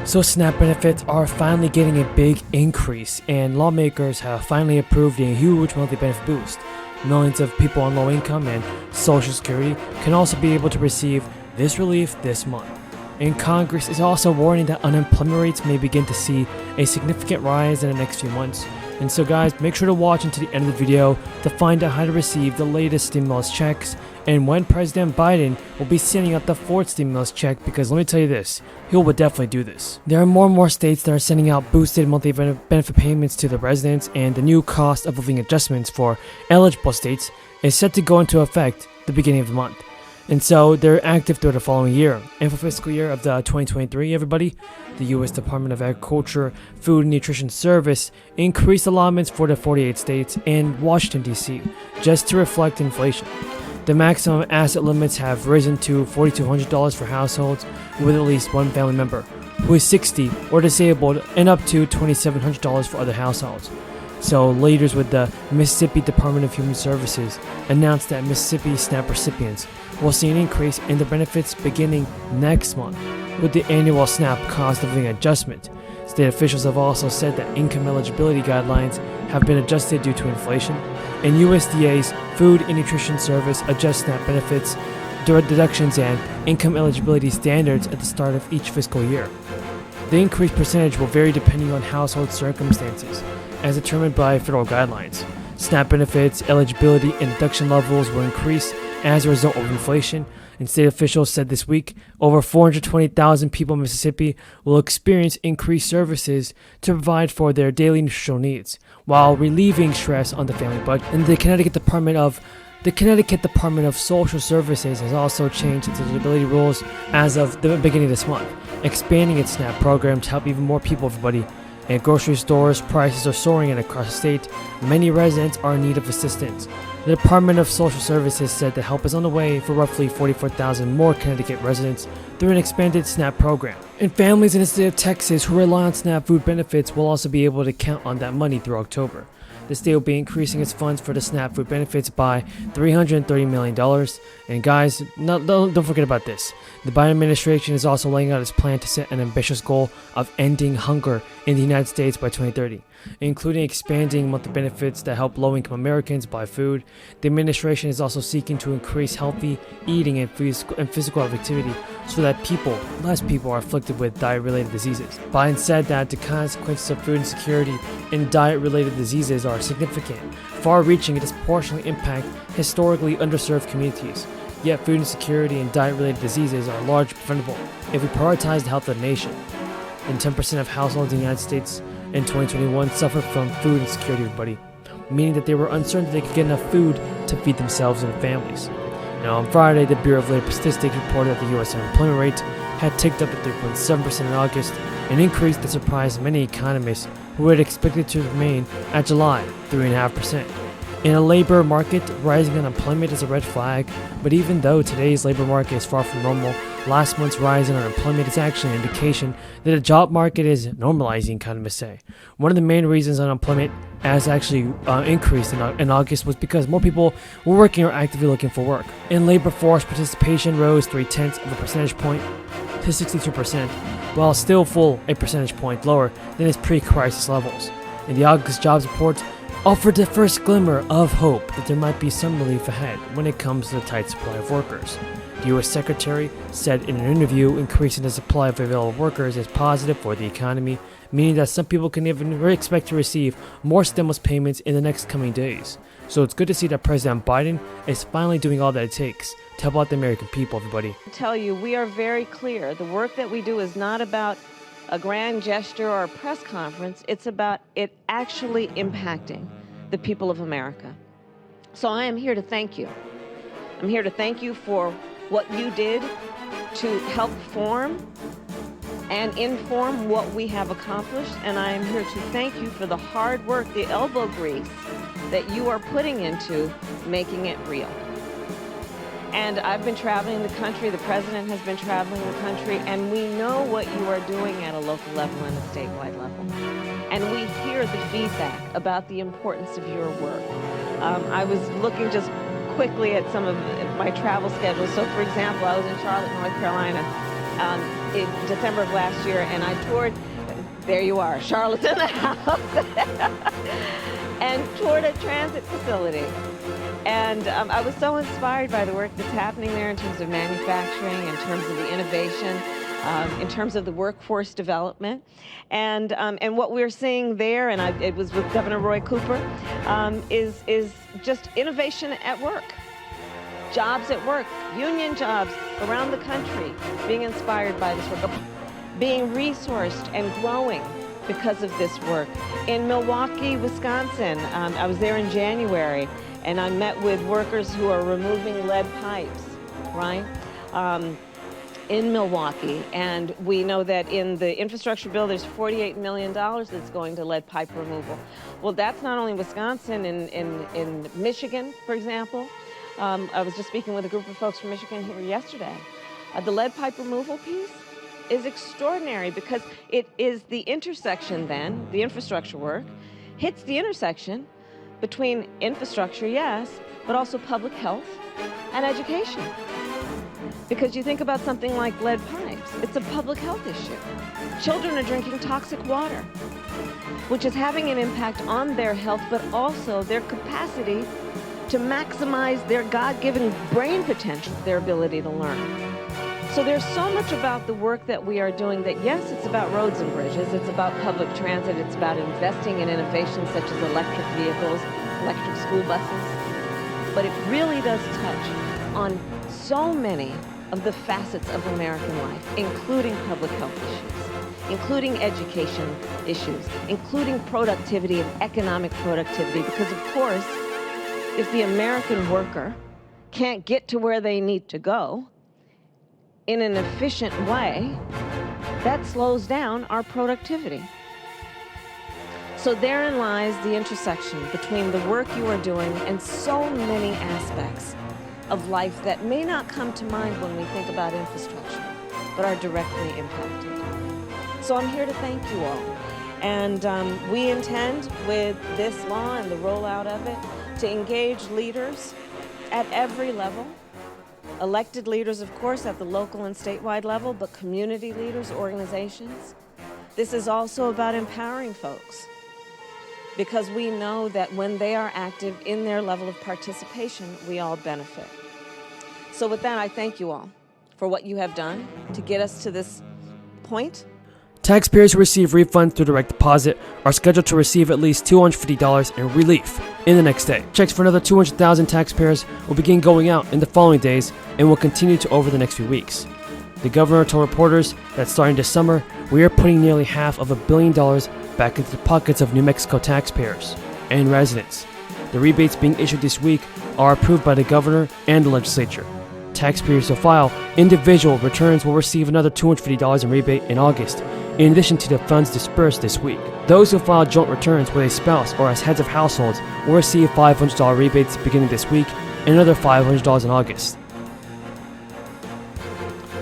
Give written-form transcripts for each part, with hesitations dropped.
So SNAP benefits are finally getting a big increase, and lawmakers have finally approved a huge monthly benefit boost. Millions of people on low income and Social Security can also be able to receive this relief this month. And Congress is also warning that unemployment rates may begin to see a significant rise in the next few months. And so guys, make sure to watch until the end of the video to find out how to receive the latest stimulus checks and when President Biden will be sending out the fourth stimulus check, because let me tell you this, he will definitely do this. There are more and more states that are sending out boosted monthly benefit payments to the residents, and the new cost of living adjustments for eligible states is set to go into effect the beginning of the month. And so they're active through the following year. And for fiscal year of the 2023, everybody, the U.S. Department of Agriculture, Food and Nutrition Service increased allotments for the 48 states and Washington, D.C., just to reflect inflation. The maximum asset limits have risen to $4,200 for households with at least one family member who is 60 or disabled, and up to $2,700 for other households. So leaders with the Mississippi Department of Human Services announced that Mississippi SNAP recipients will see an increase in their benefits beginning next month with the annual SNAP cost of living adjustment. State officials have also said that income eligibility guidelines have been adjusted due to inflation, and USDA's Food and Nutrition Service adjusts SNAP benefits, deductions, and income eligibility standards at the start of each fiscal year. The increased percentage will vary depending on household circumstances, as determined by federal guidelines. SNAP benefits, eligibility, and deduction levels will increase as a result of inflation, and state officials said this week over 420,000 people in Mississippi will experience increased services to provide for their daily nutritional needs, while relieving stress on the family budget. And the Connecticut Department of Social Services has also changed its eligibility rules as of the beginning of this month, expanding its SNAP program to help even more people, everybody. At grocery stores, prices are soaring, and across the state, many residents are in need of assistance. The Department of Social Services said that help is on the way for roughly 44,000 more Connecticut residents through an expanded SNAP program. And families in the state of Texas who rely on SNAP food benefits will also be able to count on that money through October. The state will be increasing its funds for the SNAP food benefits by $330 million. And guys, don't forget about this. The Biden administration is also laying out its plan to set an ambitious goal of ending hunger in the United States by 2030, including expanding monthly benefits that help low-income Americans buy food. The administration is also seeking to increase healthy eating and physical activity so that less people are afflicted with diet-related diseases. Biden said that the consequences of food insecurity and diet-related diseases are significant, far-reaching, and disproportionately impact historically underserved communities. Yet food insecurity and diet-related diseases are largely preventable if we prioritize the health of the nation. And 10% of households in the United States in 2021 suffered from food insecurity, everybody, meaning that they were uncertain that they could get enough food to feed themselves and their families. Now, on Friday, the Bureau of Labor Statistics reported that the U.S. unemployment rate had ticked up to 3.7% in August, an increase that surprised many economists who had expected to remain at July 3.5%. In a labor market, rising unemployment is a red flag, but even though today's labor market is far from normal, last month's rise in unemployment is actually an indication that the job market is normalizing, economists say. One of the main reasons unemployment has actually increased in August was because more people were working or actively looking for work. And labor force participation rose 0.3 percentage point to 62%, while still full a percentage point lower than its pre-crisis levels. In the August jobs report offered the first glimmer of hope that there might be some relief ahead when it comes to the tight supply of workers. The U.S. Secretary said in an interview increasing the supply of available workers is positive for the economy, meaning that some people can even expect to receive more stimulus payments in the next coming days. So it's good to see that President Biden is finally doing all that it takes to help out the American people, everybody. I tell you, we are very clear. The work that we do is not about a grand gesture or a press conference. It's about it actually impacting the people of America. So I am here to thank you. I'm here to thank you for what you did to help form and inform what we have accomplished. And I am here to thank you for the hard work, the elbow grease that you are putting into making it real. And I've been traveling the country, the president has been traveling the country, and we know what you are doing at a local level and a statewide level. And we hear the feedback about the importance of your work. I was looking just quickly at some of my travel schedules. So for example, I was in Charlotte, North Carolina, in December of last year, and I toured, there you are, Charlotte's in the house, and toured a transit facility. And I was so inspired by the work that's happening there in terms of manufacturing, in terms of the innovation, in terms of the workforce development. And what we're seeing there, and it was with Governor Roy Cooper, is just innovation at work. Jobs at work, union jobs around the country being inspired by this work, being resourced and growing because of this work. In Milwaukee, Wisconsin, I was there in January, and I met with workers who are removing lead pipes, right? In Milwaukee, and we know that in the infrastructure bill there's $48 million that's going to lead pipe removal. Well, that's not only Wisconsin, in Michigan, for example. I was just speaking with a group of folks from Michigan here yesterday. The lead pipe removal piece is extraordinary because it is the intersection then, the infrastructure work, hits the intersection between infrastructure, yes, but also public health and education. Because you think about something like lead pipes, it's a public health issue. Children are drinking toxic water, which is having an impact on their health, but also their capacity to maximize their God-given brain potential, their ability to learn. So there's so much about the work that we are doing that, yes, it's about roads and bridges, it's about public transit, it's about investing in innovations such as electric vehicles, electric school buses, but it really does touch on so many of the facets of American life, including public health issues, including education issues, including productivity and economic productivity, because of course, if the American worker can't get to where they need to go in an efficient way, that slows down our productivity. So therein lies the intersection between the work you are doing and so many aspects of life that may not come to mind when we think about infrastructure, but are directly impacted. So I'm here to thank you all. And we intend with this law and the rollout of it to engage leaders at every level, elected leaders, of course, at the local and statewide level, but community leaders, organizations. This is also about empowering folks, because we know that when they are active in their level of participation, we all benefit. So with that, I thank you all for what you have done to get us to this point. Taxpayers who receive refunds through direct deposit are scheduled to receive at least $250 in relief in the next day. Checks for another 200,000 taxpayers will begin going out in the following days and will continue to over the next few weeks. The governor told reporters that starting this summer, we are putting nearly $500 million back into the pockets of New Mexico taxpayers and residents. The rebates being issued this week are approved by the governor and the legislature. Taxpayers who file individual returns will receive another $250 in rebate in August, in addition to the funds dispersed this week. Those who file joint returns with a spouse or as heads of households will receive $500 rebates beginning this week and another $500 in August.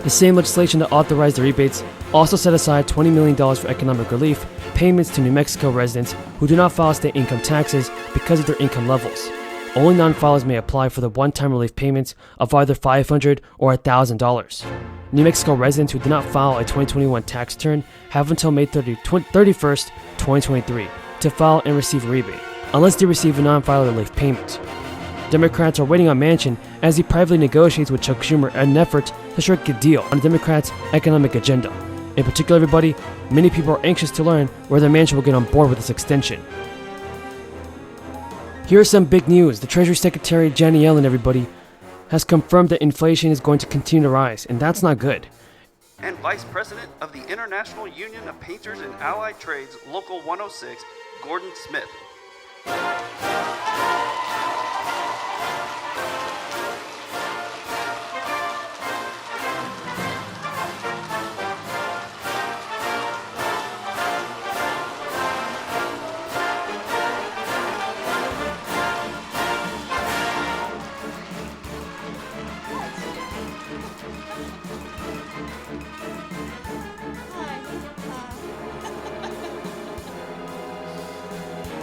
The same legislation that authorized the rebates also set aside $20 million for economic relief payments to New Mexico residents who do not file state income taxes because of their income levels. Only non-filers may apply for the one-time relief payments of either $500 or $1,000. New Mexico residents who did not file a 2021 tax return have until May 31st, 2023 to file and receive a rebate, unless they receive a non-filer relief payment. Democrats are waiting on Manchin as he privately negotiates with Chuck Schumer in an effort to strike a deal on the Democrats' economic agenda. In particular, everybody, many people are anxious to learn whether Manchin will get on board with this extension. Here's some big news. The Treasury Secretary, Janet Yellen, everybody, has confirmed that inflation is going to continue to rise, and that's not good. And Vice President of the International Union of Painters and Allied Trades, Local 106, Gordon Smith.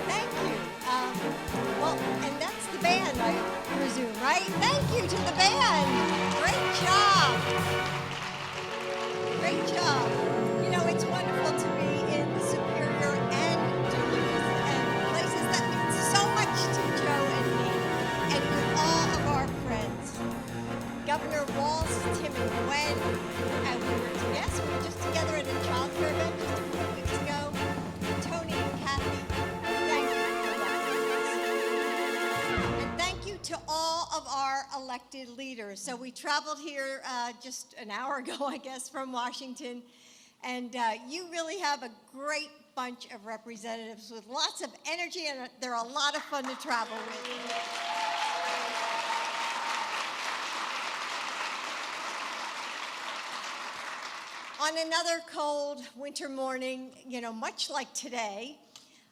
Thank you. Well, and that's the band, I presume, right? Thank you to the band. Great job. Great job. elected leaders. So we traveled here just an hour ago, I guess, from Washington. And you really have a great bunch of representatives with lots of energy, and they're a lot of fun to travel with. On another cold winter morning, much like today,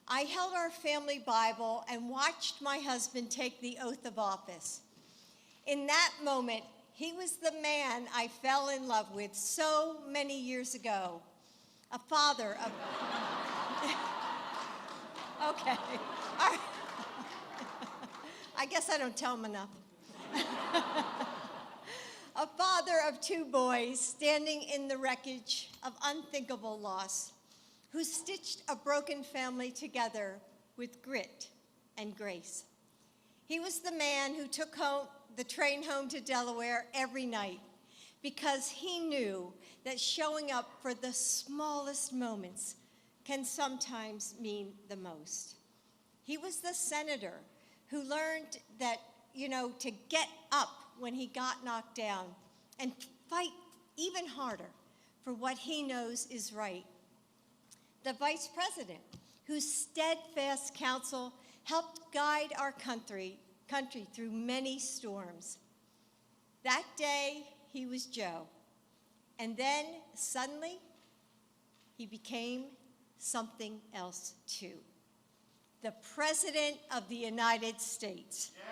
I held our family Bible and watched my husband take the oath of office. In that moment, he was the man I fell in love with so many years ago, a father of... Okay, all right. I guess I don't tell him enough. A father of 2 boys standing in the wreckage of unthinkable loss, who stitched a broken family together with grit and grace. He was the man who took the train home to Delaware every night because he knew that showing up for the smallest moments can sometimes mean the most. He was the senator who learned that, to get up when he got knocked down and fight even harder for what he knows is right. The vice president whose steadfast counsel helped guide our country through many storms. That day, he was Joe. And then, suddenly, he became something else, too. The President of the United States. Yeah.